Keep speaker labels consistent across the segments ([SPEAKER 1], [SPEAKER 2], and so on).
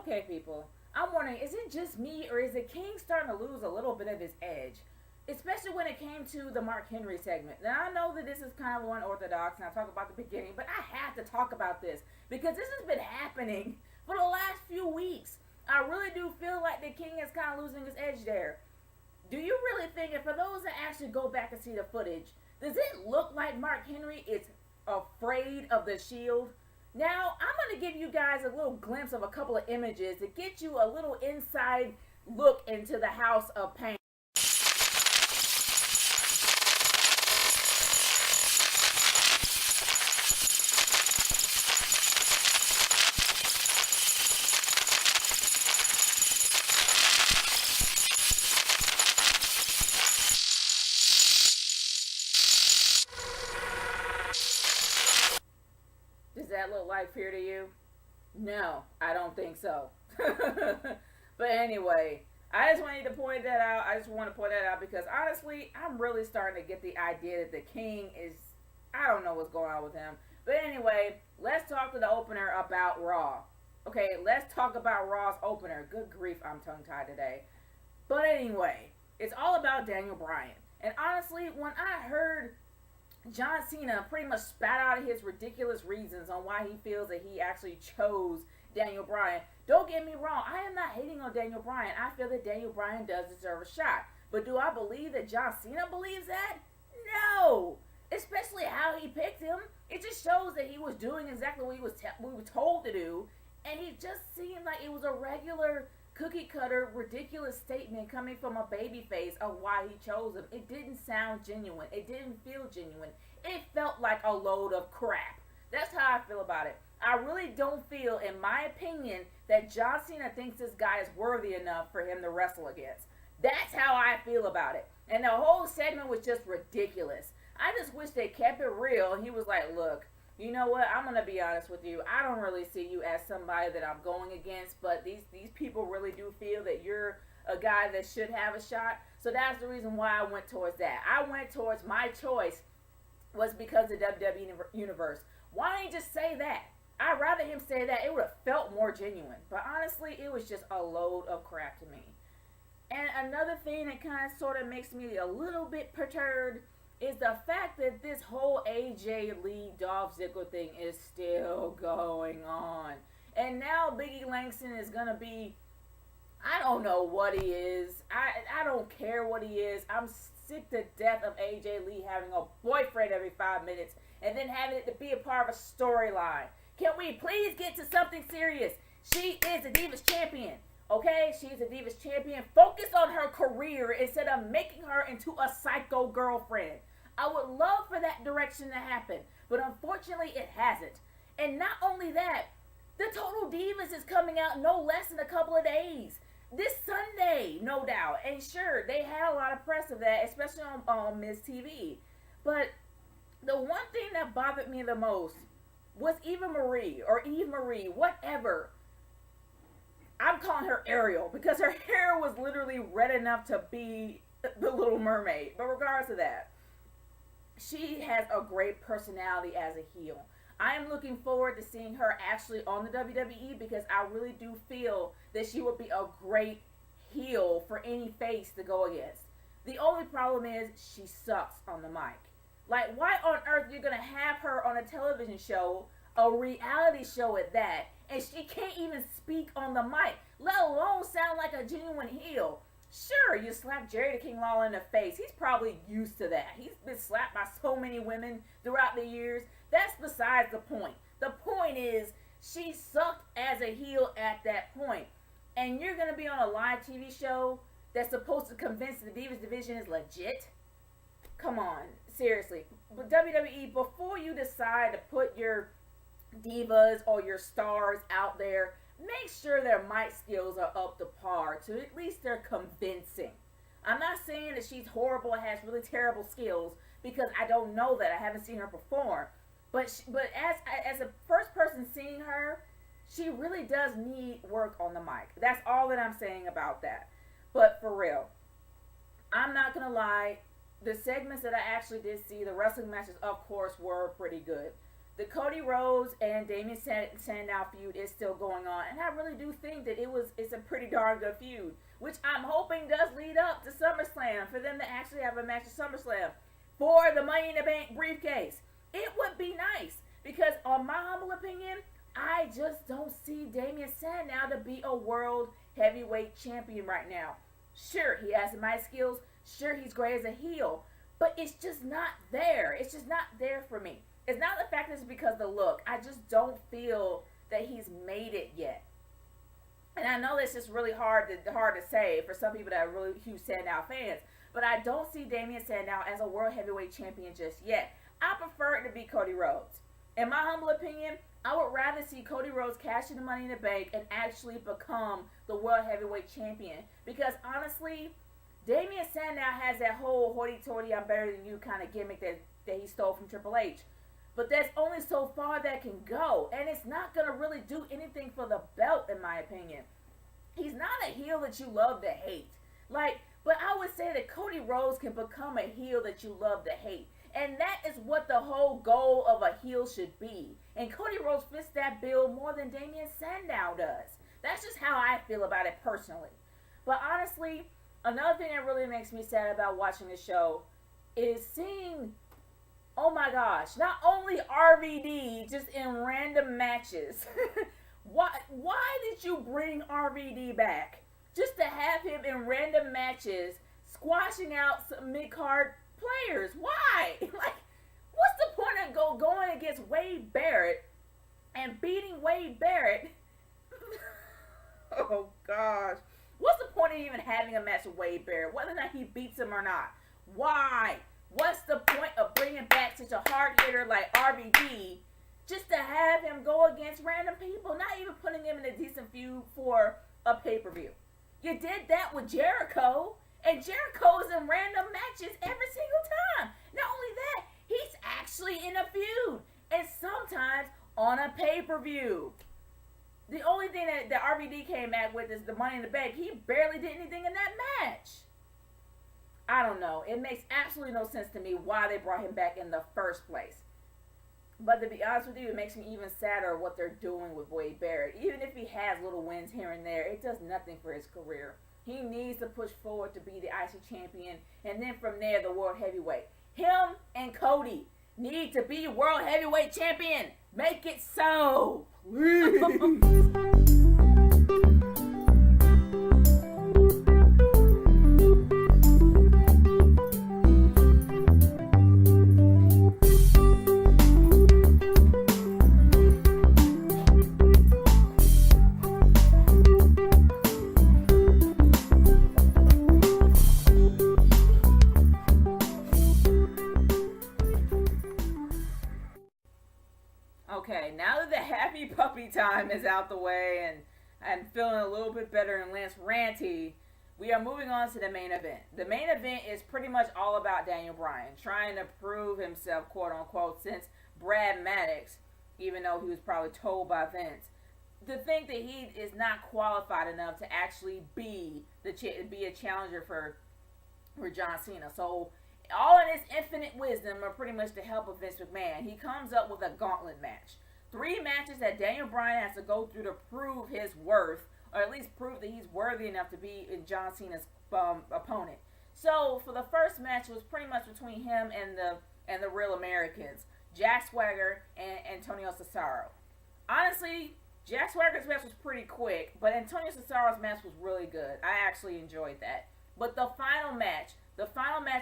[SPEAKER 1] Okay, people. I'm wondering, is it just me or is the King starting to lose a little bit of his edge? Especially when it came to the Mark Henry segment. Now, I know that this is kind of unorthodox, and I talk about the beginning, but I have to talk about this because this has been happening for the last few weeks. I really do feel like the King is kind of losing his edge there. Do you really think, and for those that actually go back and see the footage, does it look like Mark Henry is afraid of the Shield? Now, I'm going to give you guys a little glimpse of a couple of images to get you a little inside look into the House of Pain. Does that look like fear to you? No, I don't think so. But anyway, I just wanted to point that out. I just want to point that out because honestly, I'm really starting to get the idea that the King is, I don't know what's going on with him. But anyway, let's talk to the opener about Raw. Okay, let's talk about Raw's opener. Good grief, I'm tongue tied today. But anyway, it's all about Daniel Bryan. And honestly, when I heard John Cena pretty much spat out his ridiculous reasons on why he feels that he actually chose Daniel Bryan. Don't get me wrong, I am not hating on Daniel Bryan. I feel that Daniel Bryan does deserve a shot. But do I believe that John Cena believes that? No! Especially how he picked him. It just shows that he was doing exactly what we were told to do. And he just seemed like it was a regular cookie cutter ridiculous statement coming from a babyface of why he chose him. It didn't sound genuine. It didn't feel genuine. It felt like a load of crap. That's how I feel about it. I really don't feel, in my opinion, that John Cena thinks this guy is worthy enough for him to wrestle against. That's how I feel about it. And the whole segment was just ridiculous. I just wish they kept it real. And he was like, look, you know what? I'm going to be honest with you. I don't really see you as somebody that I'm going against, but these people really do feel that you're a guy that should have a shot. So that's the reason why I went towards that. I went towards my choice was because of the WWE Universe. Why didn't he just say that? I'd rather him say that. It would have felt more genuine. But honestly, it was just a load of crap to me. And another thing that kind of sort of makes me a little bit perturbed is the fact that this whole AJ Lee Dolph Ziggler thing is still going on. And now Biggie Langston is going to be, I don't know what he is. I don't care what he is. I'm sick to death of AJ Lee having a boyfriend every 5 minutes and then having it to be a part of a storyline. Can we please get to something serious? She is a Divas champion. Okay, she's a Divas champion. Focus on her career instead of making her into a psycho girlfriend. I would love for that direction to happen, but unfortunately it hasn't. And not only that, the Total Divas is coming out no less than a couple of days. This Sunday, no doubt. And sure, they had a lot of press of that, especially on Miz TV. But the one thing that bothered me the most was Eve Marie, whatever. I'm calling her Ariel because her hair was literally red enough to be the Little Mermaid. But regardless of that, she has a great personality as a heel. I am looking forward to seeing her actually on the WWE because I really do feel that she would be a great heel for any face to go against. The only problem is she sucks on the mic. Like, why on earth you're going to have her on a television show, a reality show at that, and she can't even speak on the mic, let alone sound like a genuine heel? Sure, you slap Jerry the King Lawler in the face. He's probably used to that. He's been slapped by so many women throughout the years. That's besides the point. The point is, she sucked as a heel at that point. And you're going to be on a live TV show that's supposed to convince the Divas division is legit? Come on, seriously. But WWE, before you decide to put your divas or your stars out there, make sure their mic skills are up to par, to at least they're convincing. I'm not saying that she's horrible and has really terrible skills because I don't know that. I haven't seen her perform. But as a first person seeing her, she really does need work on the mic. That's all that I'm saying about that. But for real, I'm not going to lie. The segments that I actually did see, the wrestling matches, of course, were pretty good. the Cody Rhodes and Damian Sandow feud is still going on, and I really do think that it's a pretty darn good feud, which I'm hoping does lead up to SummerSlam for them to actually have a match at SummerSlam for the Money in the Bank briefcase. It would be nice because, on my humble opinion, I just don't see Damian Sandow to be a world heavyweight champion right now. Sure, he has the mic skills. Sure, he's great as a heel, but it's just not there. It's just not there for me. It's not the fact that it's because of the look. I just don't feel that he's made it yet. And I know that's just really hard to say for some people that are really huge Sandow fans, but I don't see Damian Sandow as a world heavyweight champion just yet. I prefer it to be Cody Rhodes. In my humble opinion, I would rather see Cody Rhodes cash in the Money in the Bank and actually become the world heavyweight champion. Because honestly, Damian Sandow has that whole hoity-toity, I'm better than you kind of gimmick that he stole from Triple H. But there's only so far that can go. And it's not going to really do anything for the belt, in my opinion. He's not a heel that you love to hate. But I would say that Cody Rhodes can become a heel that you love to hate. And that is what the whole goal of a heel should be. And Cody Rhodes fits that bill more than Damian Sandow does. That's just how I feel about it personally. But honestly, another thing that really makes me sad about watching the show is seeing, oh my gosh, not only RVD just in random matches. Why did you bring RVD back? Just to have him in random matches squashing out some mid-card players. Why? What's the point of going against Wade Barrett and beating Wade Barrett? Oh gosh. What's the point of even having a match with Wade Barrett, whether or not he beats him or not? Why? What's the point of bringing back such a hard hitter like RVD just to have him go against random people, not even putting him in a decent feud for a pay-per-view? You did that with Jericho, and Jericho is in random matches every single time. Not only that, he's actually in a feud, and sometimes on a pay-per-view. The only thing that RVD came back with is the Money in the Bank. He barely did anything in that match. I don't know. It makes absolutely no sense to me why they brought him back in the first place. But to be honest with you, it makes me even sadder what they're doing with Wade Barrett. Even if he has little wins here and there, it does nothing for his career. He needs to push forward to be the IC champion, and then from there, the world heavyweight. Him and Cody need to be world heavyweight champion. Make it so, please. Okay, now that the happy puppy time is out the way and I'm feeling a little bit better and less ranty, we are moving on to the main event. The main event is pretty much all about Daniel Bryan trying to prove himself, quote unquote, since Brad Maddox, even though he was probably told by Vince, to think that he is not qualified enough to actually be a challenger for John Cena. So all in his infinite wisdom, or pretty much the help of Vince McMahon, he comes up with a gauntlet match. 3 matches that Daniel Bryan has to go through to prove his worth, or at least prove that he's worthy enough to be John Cena's opponent. So for the first match, it was pretty much between him and the Real Americans, Jack Swagger and Antonio Cesaro. Honestly, Jack Swagger's match was pretty quick, but Antonio Cesaro's match was really good. I actually enjoyed that. But the final match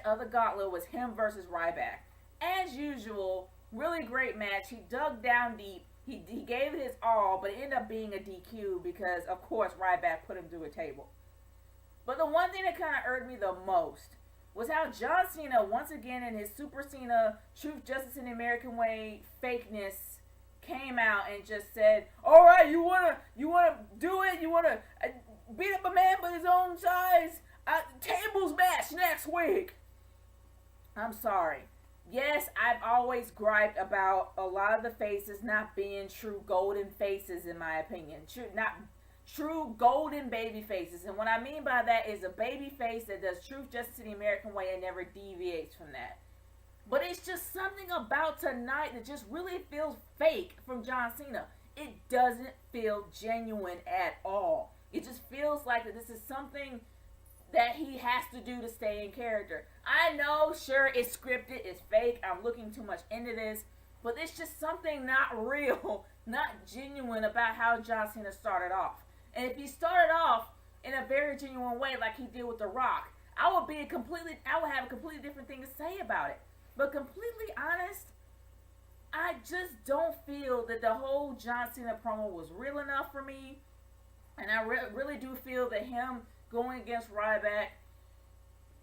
[SPEAKER 1] of the Gauntlet was him versus Ryback. As usual, really great match. He dug down deep. He gave it his all, but it ended up being a DQ because, of course, Ryback put him through a table. But the one thing that kind of irked me the most was how John Cena, once again in his Super Cena, Truth, Justice, and the American Way fakeness, came out and just said, all right, you wanna do it? You wanna beat up a man with his own size? Tables match next week. I'm sorry. Yes, I've always griped about a lot of the faces not being true golden faces, in my opinion. True golden baby faces. And what I mean by that is a baby face that does Truth, Justice, and the American Way and never deviates from that. But it's just something about tonight that just really feels fake from John Cena. It doesn't feel genuine at all. It just feels like that this is something that he has to do to stay in character. I know, sure, it's scripted, it's fake, I'm looking too much into this, but it's just something not real, not genuine about how John Cena started off. And if he started off in a very genuine way, like he did with The Rock, I would have a completely different thing to say about it. But completely honest, I just don't feel that the whole John Cena promo was real enough for me. And I really do feel that him going against Ryback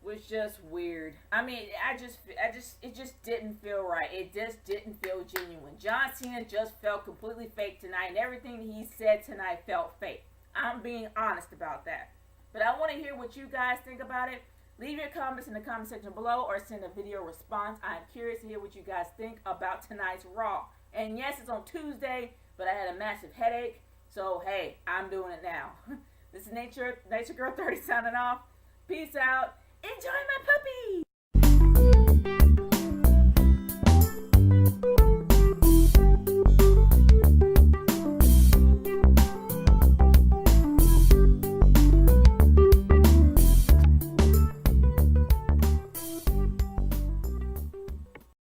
[SPEAKER 1] was just weird. I mean, it just didn't feel right. It just didn't feel genuine. John Cena just felt completely fake tonight, and everything he said tonight felt fake. I'm being honest about that. But I want to hear what you guys think about it. Leave your comments in the comment section below or send a video response. I'm curious to hear what you guys think about tonight's Raw. And yes, it's on Tuesday, but I had a massive headache. So, hey, I'm doing it now. This is Nature Girl 30 signing off. Peace out. Enjoy my puppy.